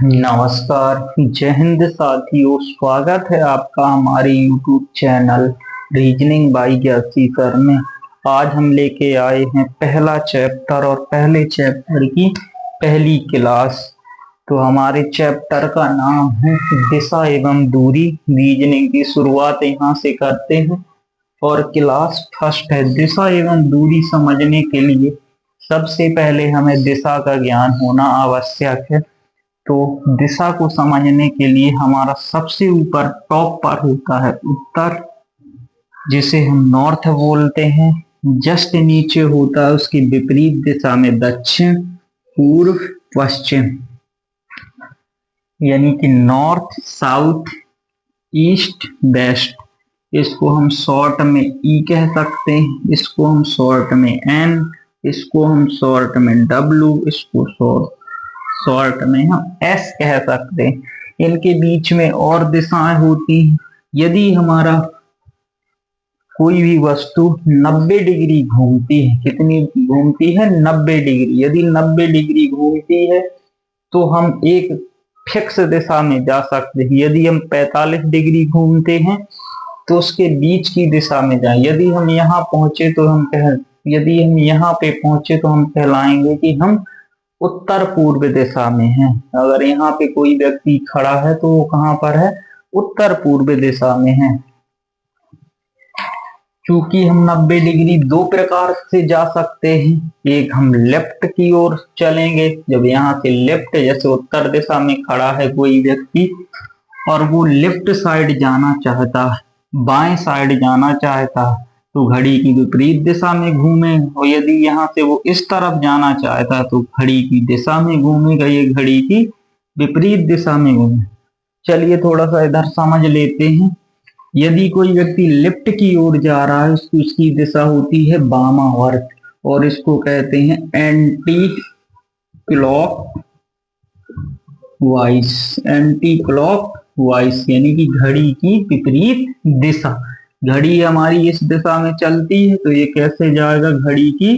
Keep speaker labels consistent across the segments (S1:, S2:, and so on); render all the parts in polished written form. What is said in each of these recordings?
S1: नमस्कार। जय हिंद साथियों, स्वागत है आपका हमारे YouTube चैनल रीजनिंग बाय ज्ञासी सर में। आज हम लेके आए हैं पहला चैप्टर और पहले चैप्टर की पहली क्लास। तो हमारे चैप्टर का नाम है दिशा एवं दूरी। रीजनिंग की शुरुआत यहाँ से करते हैं और क्लास फर्स्ट है। दिशा एवं दूरी समझने के लिए सबसे पहले हमें दिशा का ज्ञान होना आवश्यक है। तो दिशा को समझने के लिए हमारा सबसे ऊपर टॉप पर होता है उत्तर, जिसे हम नॉर्थ बोलते हैं। जस्ट नीचे होता है उसकी विपरीत दिशा में दक्षिण, पूर्व, पश्चिम, यानी कि नॉर्थ, साउथ, ईस्ट, वेस्ट। इसको हम शॉर्ट में ई कह सकते हैं, इसको हम शॉर्ट में एन, इसको हम शॉर्ट में डब्ल्यू, इसको शॉर्ट में हम एस कह सकते हैं। इनके बीच में और दिशाएं होती हैं। यदि हमारा कोई भी वस्तु 90 डिग्री घूमती है, कितनी घूमती है? 90 डिग्री। यदि 90 डिग्री घूमती है तो हम एक फिक्स दिशा में जा सकते हैं। यदि हम 45 डिग्री घूमते हैं तो उसके बीच की दिशा में जाएं। यदि हम यहाँ पहुंचे तो यदि हम यहाँ पे पहुंचे तो हम कहलाएंगे कि हम उत्तर पूर्व दिशा में है। अगर यहाँ पे कोई व्यक्ति खड़ा है तो वो कहाँ पर है? उत्तर पूर्व दिशा में है। क्योंकि हम 90 डिग्री दो प्रकार से जा सकते हैं। एक, हम लेफ्ट की ओर चलेंगे। जब यहाँ से लेफ्ट, जैसे उत्तर दिशा में खड़ा है कोई व्यक्ति और वो लेफ्ट साइड जाना चाहता है, बाएं साइड जाना चाहता है, तो घड़ी की विपरीत दिशा में घूमे। और यदि यहाँ से वो इस तरफ जाना चाहता है तो घड़ी की दिशा में घूमेगा। ये घड़ी की विपरीत दिशा में घूमे। चलिए थोड़ा सा इधर समझ लेते हैं। यदि कोई व्यक्ति लेफ्ट की ओर जा रहा है, उसकी दिशा होती है वामावर्त और इसको कहते हैं anti clock wise. Anti clock wise यानी कि घड़ी की विपरीत दिशा। घड़ी हमारी इस दिशा में चलती है तो ये कैसे जाएगा? घड़ी की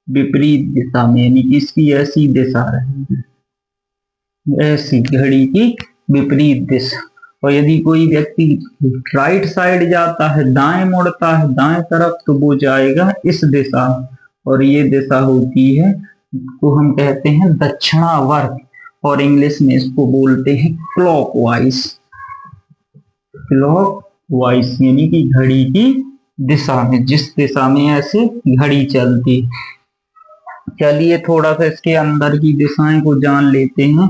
S1: विपरीत दिशा में, यानी कि इसकी ऐसी दिशा रहेगी, ऐसी घड़ी की विपरीत दिशा। और यदि कोई व्यक्ति राइट साइड जाता है, दाएं मुड़ता है दाएं तरफ, तो वो जाएगा इस दिशा। और ये दिशा होती है, को हम कहते हैं दक्षिणावर्त और इंग्लिश में इसको बोलते हैं क्लॉकवाइज। क्लॉकवाइज यानी कि घड़ी की दिशा में, जिस दिशा में ऐसे घड़ी चलती। चलिए थोड़ा सा इसके अंदर की दिशाएं को जान लेते हैं।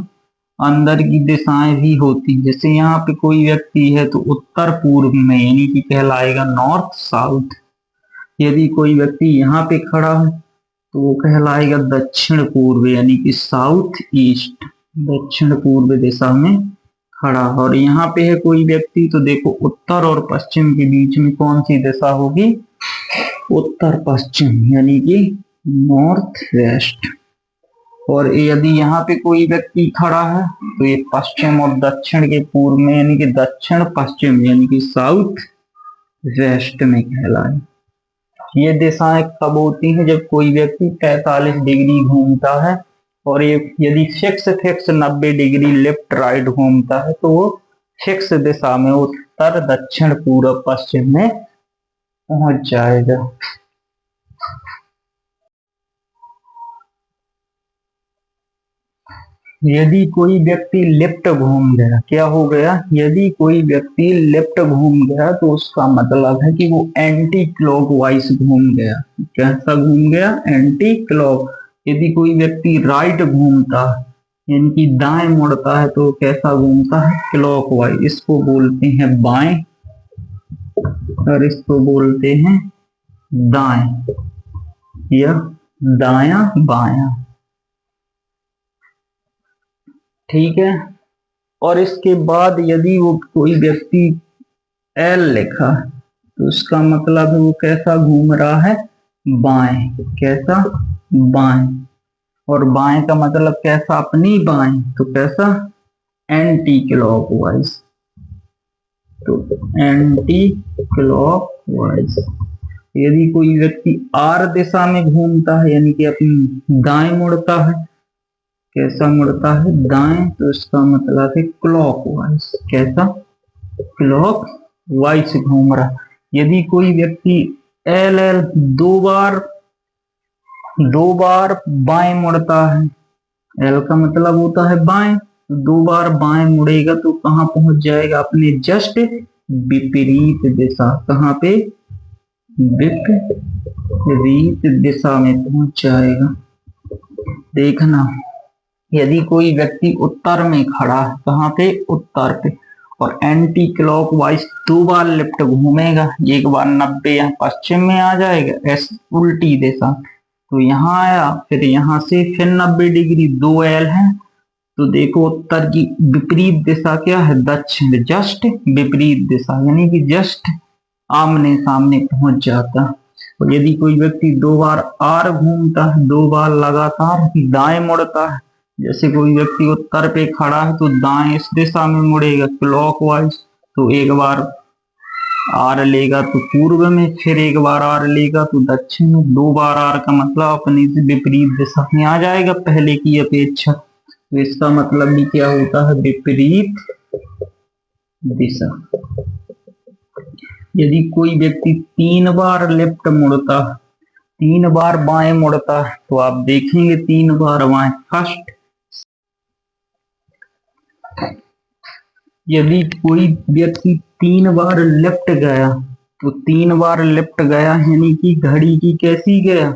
S1: अंदर की दिशाएं भी होती, जैसे यहाँ पे कोई व्यक्ति है तो उत्तर पूर्व में, यानी कि कहलाएगा नॉर्थ साउथ। यदि कोई व्यक्ति यहाँ पे खड़ा है तो वो कहलाएगा दक्षिण पूर्व, यानी कि साउथ ईस्ट, दक्षिण पूर्व दिशा में खड़ा। और यहाँ पे है कोई व्यक्ति तो देखो उत्तर और पश्चिम के बीच में कौन सी दिशा होगी? उत्तर पश्चिम, यानी कि नॉर्थ वेस्ट। और यदि यहाँ पे कोई व्यक्ति खड़ा है तो ये पश्चिम और दक्षिण के पूर्व में, यानी कि दक्षिण पश्चिम, यानी कि साउथ वेस्ट में कहलाए। ये दिशाएं कब होती हैं? जब कोई व्यक्ति 45 डिग्री घूमता है और ये यदि फिक्स 90 डिग्री लेफ्ट राइट घूमता है तो वो फिक्स दिशा में उत्तर दक्षिण पूर्व पश्चिम में पहुंच जाएगा। यदि कोई व्यक्ति लेफ्ट घूम गया, क्या हो गया? यदि कोई व्यक्ति लेफ्ट घूम गया तो उसका मतलब है कि वो एंटी क्लॉकवाइज घूम गया। कैसा घूम गया? Anti clock. यदि कोई व्यक्ति राइट घूमता है, यानी कि दाएं मुड़ता है, तो कैसा घूमता है? क्लॉकवाइज। इसको बोलते हैं बाएं और इसको बोलते हैं दाएं या दाया बाया। ठीक है। और इसके बाद यदि वो कोई व्यक्ति एल लिखा तो उसका मतलब है वो कैसा घूम रहा है? बाएं। कैसा? बाएं। और बाएं का मतलब कैसा? अपनी बाएं, तो कैसा? Anti clockwise. तो एंटी क्लॉकवाइज। यदि कोई व्यक्ति आर दिशा में घूमता है, यानी कि अपनी दाएं मुड़ता है, कैसा मुड़ता है? दाएं, तो इसका मतलब है क्लॉकवाइज। कैसा? क्लॉक वाइज घूम रहा। यदि कोई व्यक्ति एल एल दो बार बाएं मुड़ता है, एल का मतलब होता है बाएं, तो दो बार बाएं मुड़ेगा तो कहाँ पहुंच जाएगा? अपने जस्ट विपरीत दिशा। कहाँ पे? विपरीत दिशा में पहुंच जाएगा। देखना, यदि कोई व्यक्ति उत्तर में खड़ा है, कहाँ पे? उत्तर पे, और एंटी क्लॉकवाइज दो बार लेफ्ट घूमेगा, एक बार 90 यहाँ पश्चिम में आ जाएगा, एस उल्टी दिशा, तो यहाँ आया, फिर यहाँ से फिर 90 डिग्री, 2 एल है, तो देखो उत्तर की विपरीत दिशा क्या है? दक्षिण, जस्ट विपरीत दिशा, यानी कि जस्ट आमने सामने पहुंच जाता। और यदि कोई व्यक्ति दो बार आर घूमता है, दो बार लगातार दाएं मुड़ता है, जैसे कोई व्यक्ति उत्तर पे खड़ा है तो दाएं इस दिशा में मुड़ेगा क्लॉकवाइज, तो एक बार आर लेगा तो पूर्व में, फिर एक बार आर लेगा तो दक्षिण में, दो बार आर का मतलब अपने से विपरीत दिशा में आ जाएगा पहले की अपेक्षा। तो इसका मतलब भी क्या होता है? विपरीत दिशा। यदि कोई व्यक्ति 3 बार लेफ्ट मुड़ता है, 3 बार बाएं मुड़ता है, तो आप देखेंगे 3 बार बाएं। फर्स्ट, यदि कोई व्यक्ति 3 बार लेफ्ट गया, तो 3 बार लेफ्ट गया यानी कि घड़ी की कैसी गया?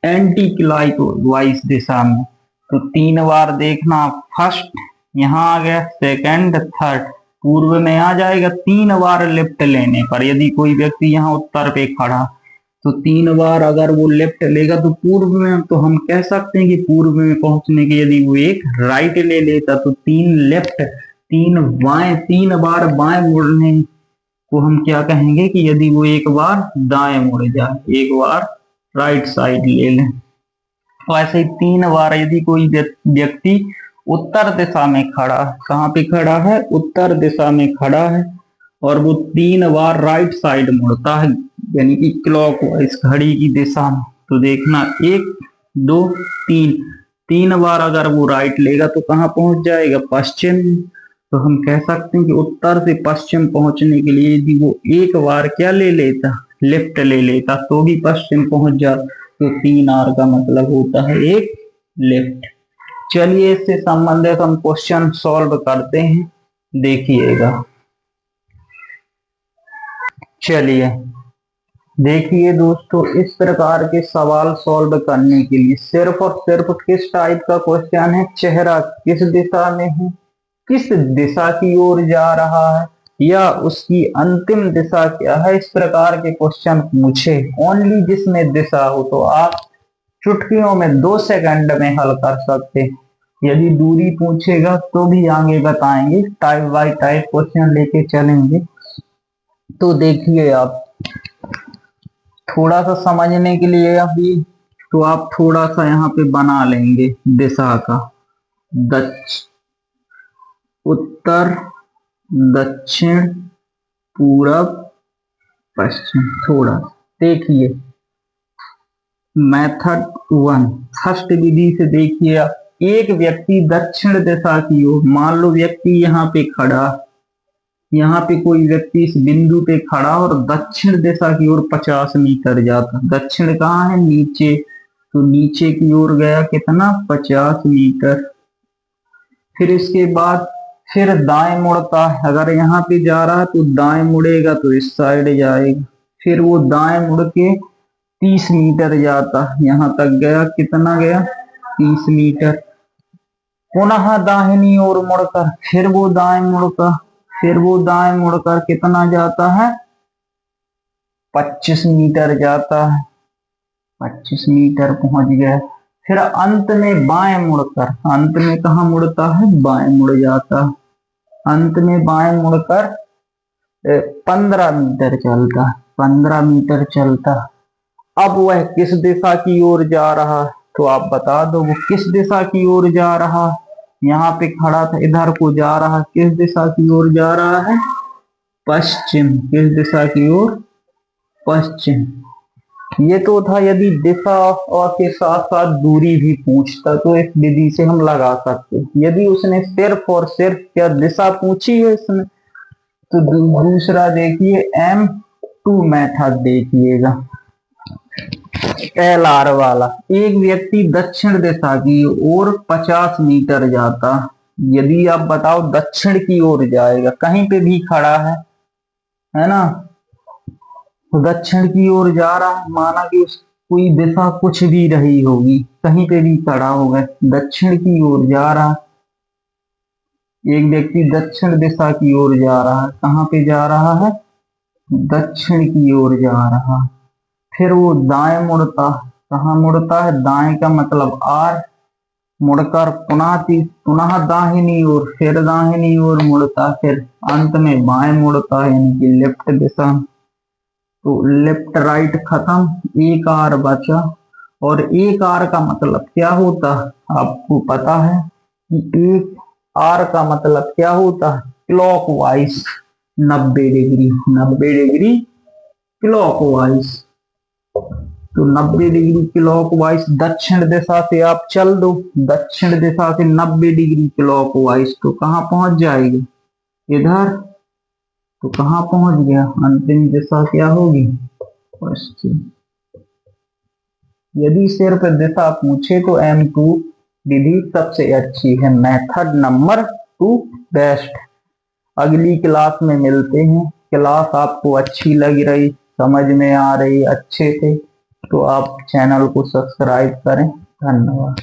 S1: एंटी क्लॉकवाइज दिशा में। तो 3 बार देखना, फर्स्ट यहाँ आ गया, सेकंड, थर्ड, पूर्व में आ जाएगा 3 बार लेफ्ट लेने पर। यदि कोई व्यक्ति यहाँ उत्तर पे खड़ा, तो 3 बार अगर वो लेफ्ट लेगा तो पूर्व में, तो हम कह सकते हैं कि पूर्व में पहुंचने के, यदि वो एक राइट ले लेता तो 3 लेफ्ट, 3 बाएं, 3 बार बाएं मुड़ने को हम क्या कहेंगे? कि यदि वो एक बार दाएं मुड़ जाए, एक बार राइट साइड ले लें। तो ऐसे ही 3 बार यदि कोई व्यक्ति उत्तर दिशा में खड़ा, कहाँ पे खड़ा है? उत्तर दिशा में खड़ा है, और वो 3 बार राइट साइड मुड़ता है, यानी कि क्लॉकवाइज घड़ी की दिशा में, तो देखना 1 2 3, 3 बार अगर वो राइट लेगा तो कहाँ पहुंच जाएगा? पश्चिम। तो हम कह सकते हैं कि उत्तर से पश्चिम पहुंचने के लिए यदि वो एक बार क्या ले लेता? लेफ्ट ले लेता, तो भी पश्चिम पहुंच जाता। तो 3 आर का मतलब होता है एक लेफ्ट। चलिए इससे संबंधित हम क्वेश्चन सॉल्व करते हैं, देखिएगा। चलिए देखिए दोस्तों, इस प्रकार के सवाल सॉल्व करने के लिए सिर्फ और सिर्फ किस टाइप का क्वेश्चन है? चेहरा किस दिशा में है, किस दिशा की ओर जा रहा है, या उसकी अंतिम दिशा क्या है, इस प्रकार के क्वेश्चन पूछे ओनली जिसमें दिशा हो, तो आप चुटकियों में 2 सेकंड में हल कर सकते हैं। यदि दूरी पूछेगा तो भी आगे बताएंगे, टाइप बाय टाइप क्वेश्चन लेके चलेंगे। तो देखिए, आप थोड़ा सा समझने के लिए अभी, तो आप थोड़ा सा यहाँ पे बना लेंगे दिशा का, उत्तर, दक्षिण, पूरब, पश्चिम। थोड़ा देखिए मेथड 1, फर्स्ट विधि से देखिए आप, एक व्यक्ति दक्षिण दिशा की ओर, मान लो व्यक्ति यहाँ पे खड़ा, यहाँ पे कोई व्यक्ति इस बिंदु पे खड़ा और दक्षिण दिशा की ओर 50 मीटर जाता। दक्षिण कहाँ है? नीचे, तो नीचे की ओर गया कितना? 50 मीटर। फिर इसके बाद फिर दाएं मुड़ता है, अगर यहाँ पे जा रहा है तो दाएं मुड़ेगा तो इस साइड जाएगा, फिर वो दाएं मुड़ के 30 मीटर जाता, यहाँ तक गया, कितना गया? 30 मीटर। पुनः दाहिनी ओर मुड़कर फिर वो दाएं मुड़कर, फिर वो दाएं मुड़कर कितना जाता है? 25 मीटर जाता है, 25 मीटर पहुंच गया। फिर अंत में बाएं मुड़कर, अंत में कहाँ मुड़ता है? बाएं मुड़ जाता है, अंत में बाएं मुड़कर 15 मीटर चलता है, 15 मीटर चलता। अब वह किस दिशा की ओर जा रहा है? तो आप बता दो वो किस दिशा की ओर जा रहा है। यहाँ पे खड़ा था, इधर को जा रहा, किस दिशा की ओर जा रहा है? पश्चिम। किस दिशा की ओर? पश्चिम। ये तो था यदि दिशा और के साथ साथ दूरी भी पूछता तो इस विधि से हम लगा सकते। यदि उसने सिर्फ और सिर्फ क्या दिशा पूछी है इसमें, तो दूसरा देखिए M2 मेथड देखिएगा, LR वाला। एक व्यक्ति दक्षिण दिशा की ओर 50 मीटर जाता, यदि आप बताओ दक्षिण की ओर जाएगा, कहीं पे भी खड़ा है ना, तो दक्षिण की ओर जा रहा है, माना कि उस कोई दिशा कुछ भी रही होगी, कहीं पे भी खड़ा होगा, दक्षिण की ओर जा रहा है। एक व्यक्ति दक्षिण दिशा की ओर जा रहा है, कहाँ पे जा रहा है, दक्षिण की ओर जा रहा है। फिर वो दाएं मुड़ता, कहाँ मुड़ता है, दाएं का मतलब R, मुड़कर पुनः दाहिनी ओर, फिर दाहिनी ओर मुड़ता, फिर अंत में बाएं मुड़ता है, यानी कि लेफ्ट दिशा। तो लेफ्ट राइट खत्म, एक R बचा। और एक R का मतलब क्या होता है, आपको पता है कि एक R का मतलब क्या होता है, क्लॉकवाइज 90 डिग्री, 90 डिग्री क्लॉकवाइज। तो 90 डिग्री क्लॉकवाइज दक्षिण दिशा से आप चल दो, दक्षिण दिशा से 90 डिग्री क्लॉकवाइज, तो कहाँ पहुंच जाएगी, इधर। तो कहाँ पहुंच गया, अंतिम दिशा क्या होगी, पश्चिम। यदि सिर्फ दिशा पूछे तो M2 विधि सबसे अच्छी है, मेथड नंबर 2 बेस्ट। अगली क्लास में मिलते हैं। क्लास आपको अच्छी लग रही, समझ में आ रही अच्छे से, तो आप चैनल को सब्सक्राइब करें। धन्यवाद।